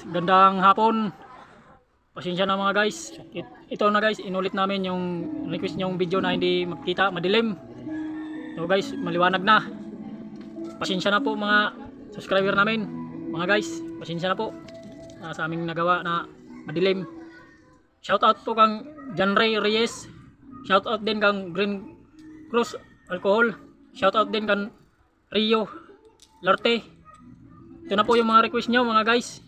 guys, gandang hapon. Pasensya na mga guys. Ito na guys, inulit namin yung request nyong video na hindi magkita, madilim. So guys, maliwanag na. Pasensya na po mga subscriber namin. Mga guys, pasensya na po sa aming nagawa na madilim. Shout out po kang John Ray Reyes. Shout out din kang Green Cross Alcohol. Shout out din kang Rio Larte. Ito na po yung mga request nyo mga guys.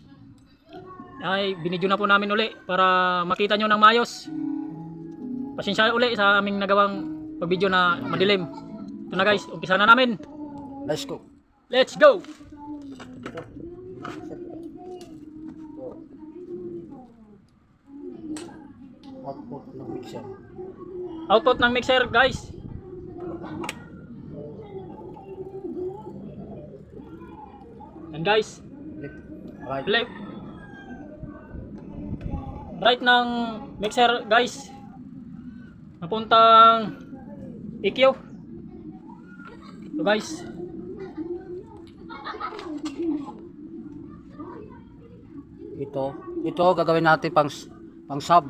Ay binidyo na po namin uli para makita nyo ng maayos. Pasensya uli sa aming nagawang pag-video na madilim. Ito na guys, umpisa na namin. Let's go. Let's go. Output ng mixer. Output ng mixer guys. And guys, Right. left right ng mixer guys napuntang EQ. So guys, Ito gagawin natin pang sub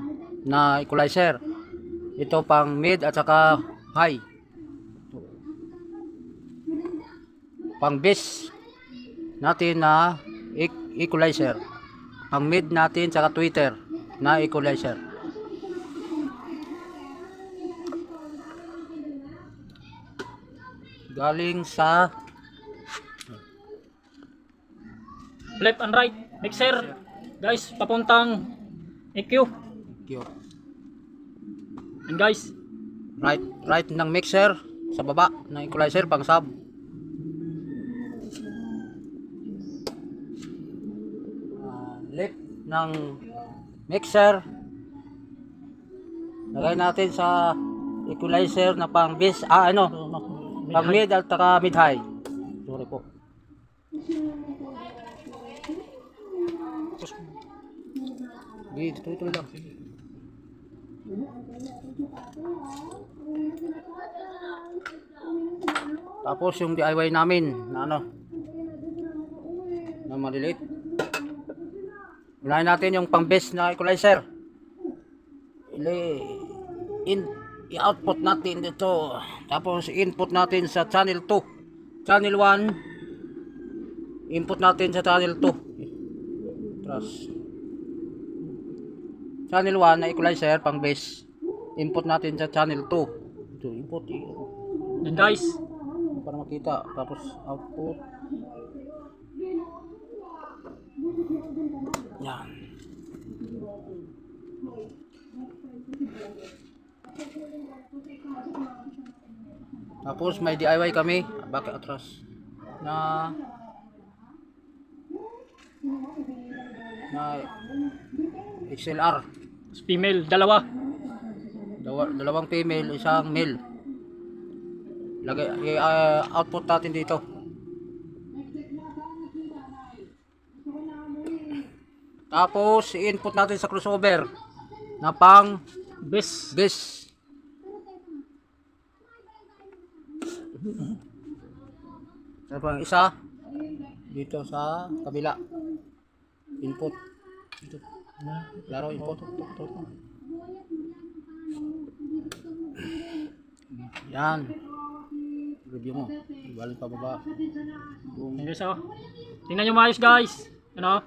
na equalizer. Ito pang mid at saka high. Pang bass natin na equalizer. Pang mid natin saka tweeter na equalizer. Galing sa left and right mixer guys papuntang EQ. Q. And guys, Right ng mixer sa baba ng equalizer pang sub. Left ng mixer lagay natin sa equalizer na pang bass, pang mid at saka mid high. Sorry po. Dito lang. Tapos yung DIY namin na na maliliit. Unahin natin yung pang bass na equalizer. I-output natin dito. Tapos input natin sa channel 2. Channel 1 input natin sa channel 2. Tapos channel 1 na equalizer pang bass input natin sa channel 2. Ito input and guys, para makita. Tapos output. Yan. Tapos may DIY kami back atras na XLR. female Dalawang female, isang male. Lagay output natin dito. Tapos i-input natin sa crossover na pang bass. bass. Tapos isa dito sa kabila. Input. Dito. Klaro input. Yan. Review mo. Ibalik pa baba. Boom. And guys, oh, tingnan nyo maayos guys. Ano?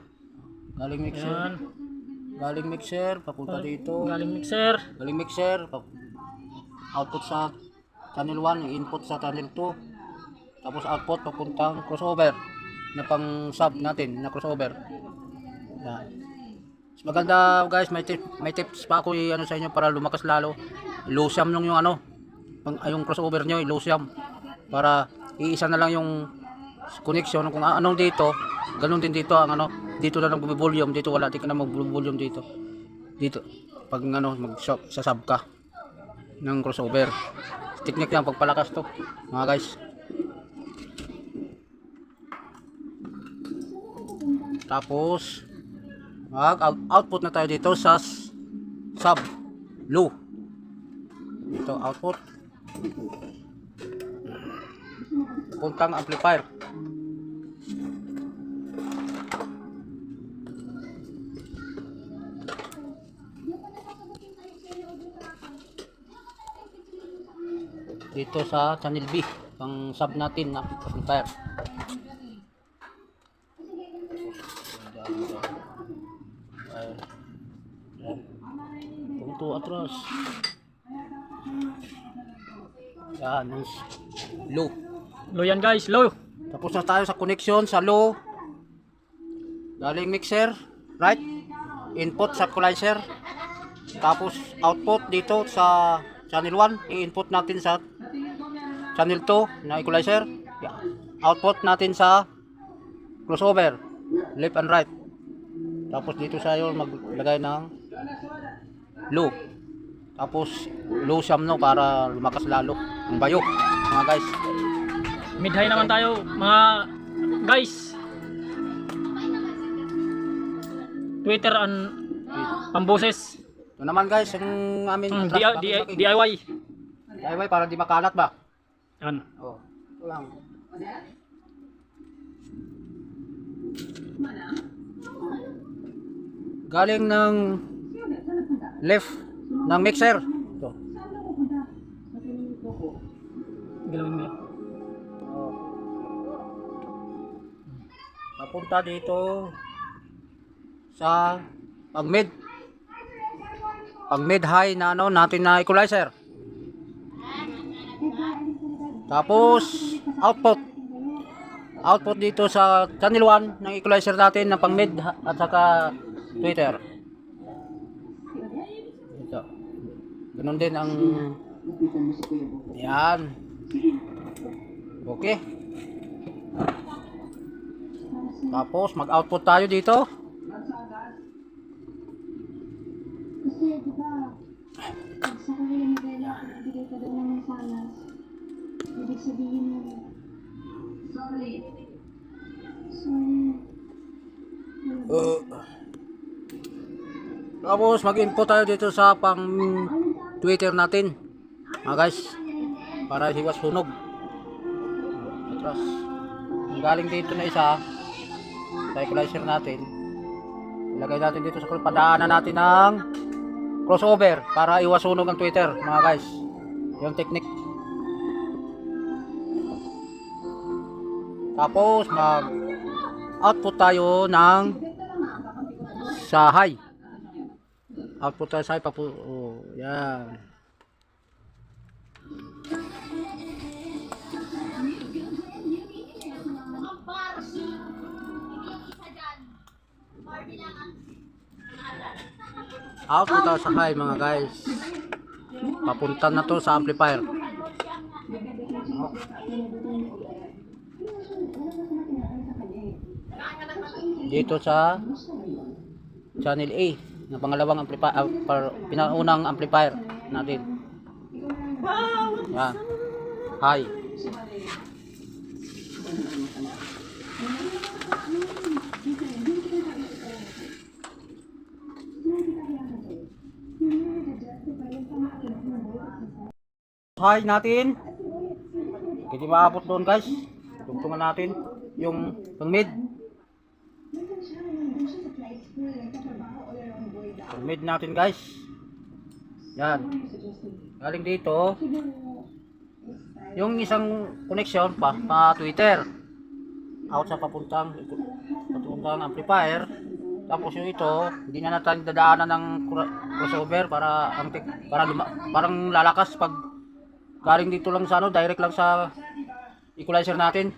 Galing mixer. Yan. Galing mixer papunta dito. Galing mixer. Galing mixer output sa channel 1, input sa channel 2. Tapos output papuntang crossover na pang sub natin na crossover. Yan. Mas maganda guys, may tips pa ako sa inyo para lumakas lalo. Ilusyam yung yung crossover nyo, ilusyam para iisa na lang yung connection kung anong dito, ganun din dito ang dito na lang mag-volume, dito wala, di ka na mag-volume dito. Dito pag magsasub ka ng crossover. Technique lang pagpalakas to, mga guys. Tapos output na tayo dito sa sub low. Dito output puntang amplifier. dito sa channel B, ang sub natin na amplifier. Punto atras. Yan, ang low. Low yan guys, low. Tapos na tayo sa connection sa low. Galing mixer, right? Input sa equalizer. Tapos output dito sa channel 1, i-input natin sa channel 2 na equalizer. Output natin sa crossover, left and right. Tapos dito tayo maglagay ng low. Tapos low siyam no para lumakas lalo ang bayo, mga guys. Mid high naman tayo mga guys. Twitter and pamboses. Ito naman guys, ang amin DIY. DIY para di makalat ba? Yan. Oh, ito lang. Galing ng left ng mixer. Ito. Galawin mo yan. Papunta dito sa pag mid high na ano natin na equalizer. Tapos output dito sa channel 1 ng equalizer natin na pang mid at saka Twitter. Ito. Ganun din ang yan. Okay. Tapos mag-output tayo dito. Kasi diba, pag sa kanya nila, bigay ka daw ng salas. Ibig sabihin mo, sorry. Tapos mag-input tayo dito sa pang Twitter natin, mga guys, para hiwas sunog. Atras. Ang galing dito na isa sa equalizer natin, ilagay natin dito sa padaanan natin ng crossover para iwas sunog ang Twitter, mga guys. Yung technique. Tapos mag output tayo ng sa high. Output tayo sa high. Oh, yan. Output tayo sa high, mga guys. Papunta na to sa amplifier. Dito sa channel A na pangalawang amplifier, pinaunang amplifier natin. Yan. High. High natin. Hindi maabot doon, guys. Tungtungan natin yung pang mid. Pang mid natin, guys. Yan. Galing dito. Yung isang connection pa Twitter. Out sa papuntang amplifier. Tapos yung ito, hindi na natin dadaanan ng crossover parang lalakas pag galing dito lang sa direct lang sa equalizer natin.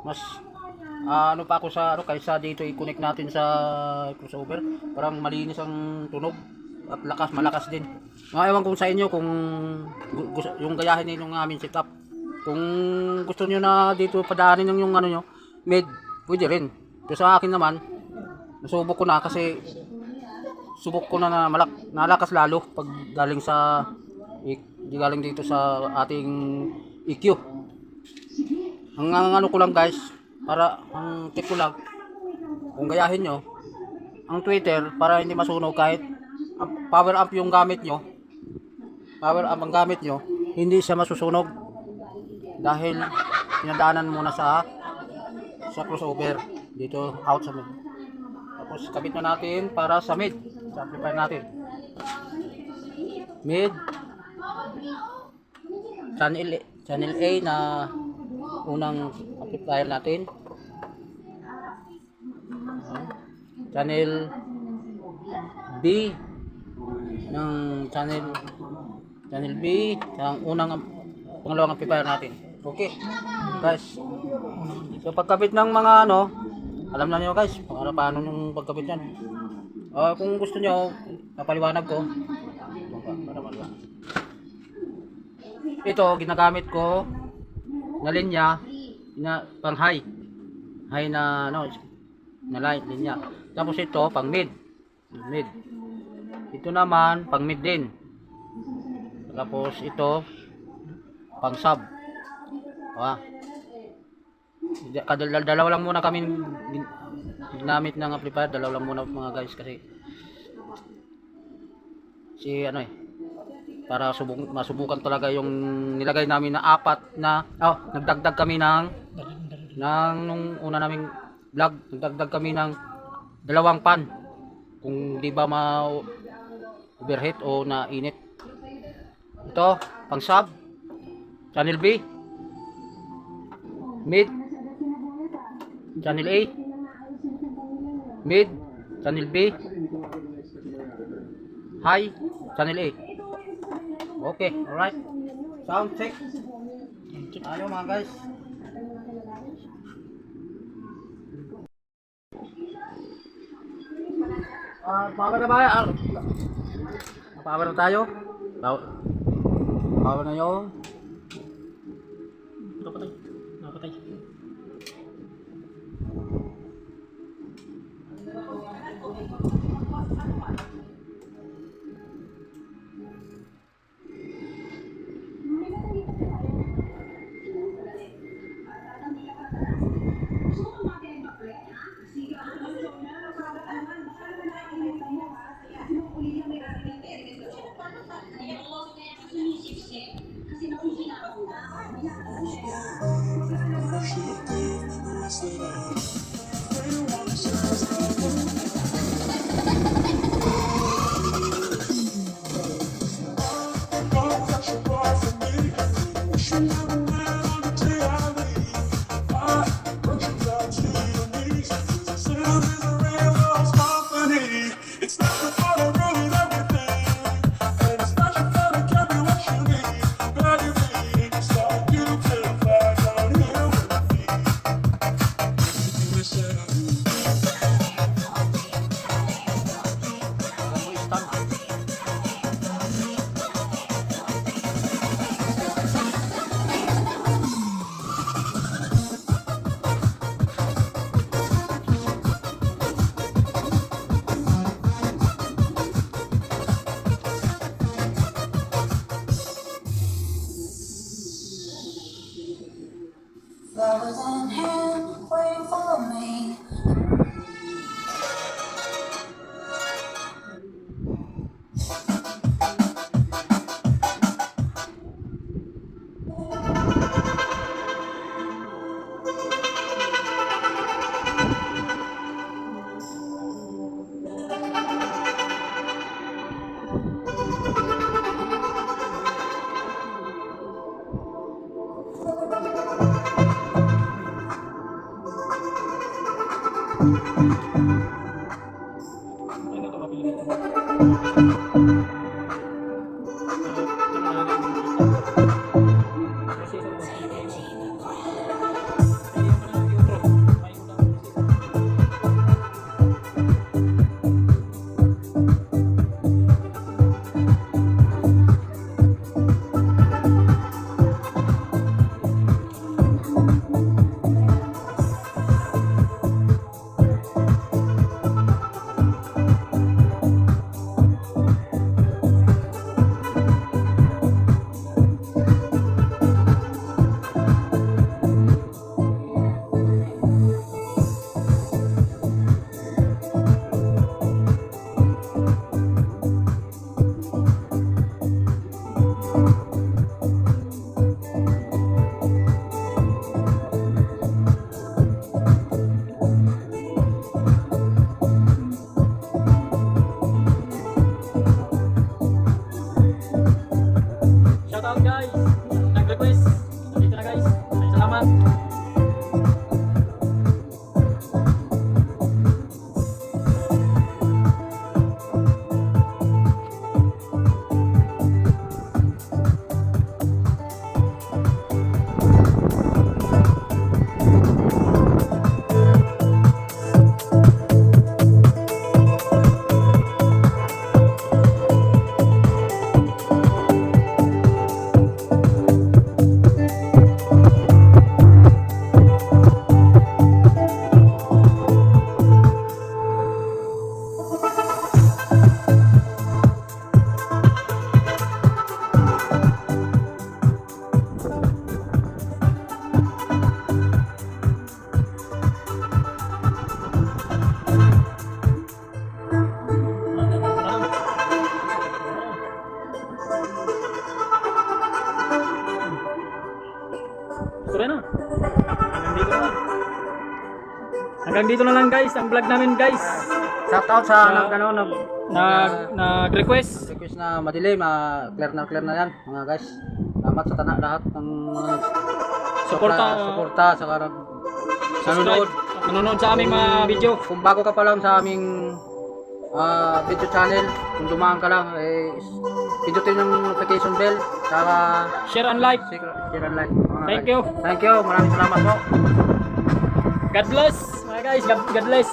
Mas ano pa ako sa kaysa dito i-connect natin sa crossover, parang malinis ang tunog at malakas din. Ewan kung sa inyo kung yung gayahin niyo ng aming setup. Kung gusto niyo na dito padaanin yung ano niyo, mid, pwede rin. Pero sa akin naman, nasubok ko na kasi subok ko na nalakas lalo pag galing galing dito sa ating EQ. Ang ano ko lang, guys, para ang tip ko lang, kung gayahin nyo ang Twitter para hindi masunog kahit power amp yung gamit nyo, hindi siya masusunog dahil pinadaanan muna sa crossover dito out sa mid. Tapos kabit na natin para sa mid, sa amplifier natin. Mid Channel A na unang amplifier natin. Channel B ng channel B ang pangalawang amplifier natin. Okay guys, so pagkabit ng mga alam na niyo guys paano yung pagkabit yan. Kung gusto niyo papaliwanag ko para maliwanag. Ito ginagamit ko na linya na pang high na na linya. Tapos ito pang mid. Ito naman pang mid din. Tapos ito pang sub. Dalawa lang muna kami ginamit ng amplifier, dalawa lang muna mga guys kasi para masubukan talaga yung nilagay namin na apat na nagdagdag kami ng nung una naming vlog, nagdagdag kami ng 2 pan kung di ba overheat o nainit. Ito pang sub, channel B, mid, channel A, mid, channel B, high, channel A. Okay, alright. Sound check. Ayo mga guys. Power na ba? Power na tayo. Power na yun. Napatay. Hanggang dito na lang guys, ang vlog namin guys. Shout out sa Nag-request. request na madilim, clear na yan mga guys. Salamat sa lahat ng suporta sa Nanonood sa aming mga video. Kung bago ka pa lang sa aming video channel, kung dumaan ka lang, pindutin yung notification bell, saka Share and like. share and like. Thank you. Thank you, maraming salamat po. God bless. Mga guys, God bless.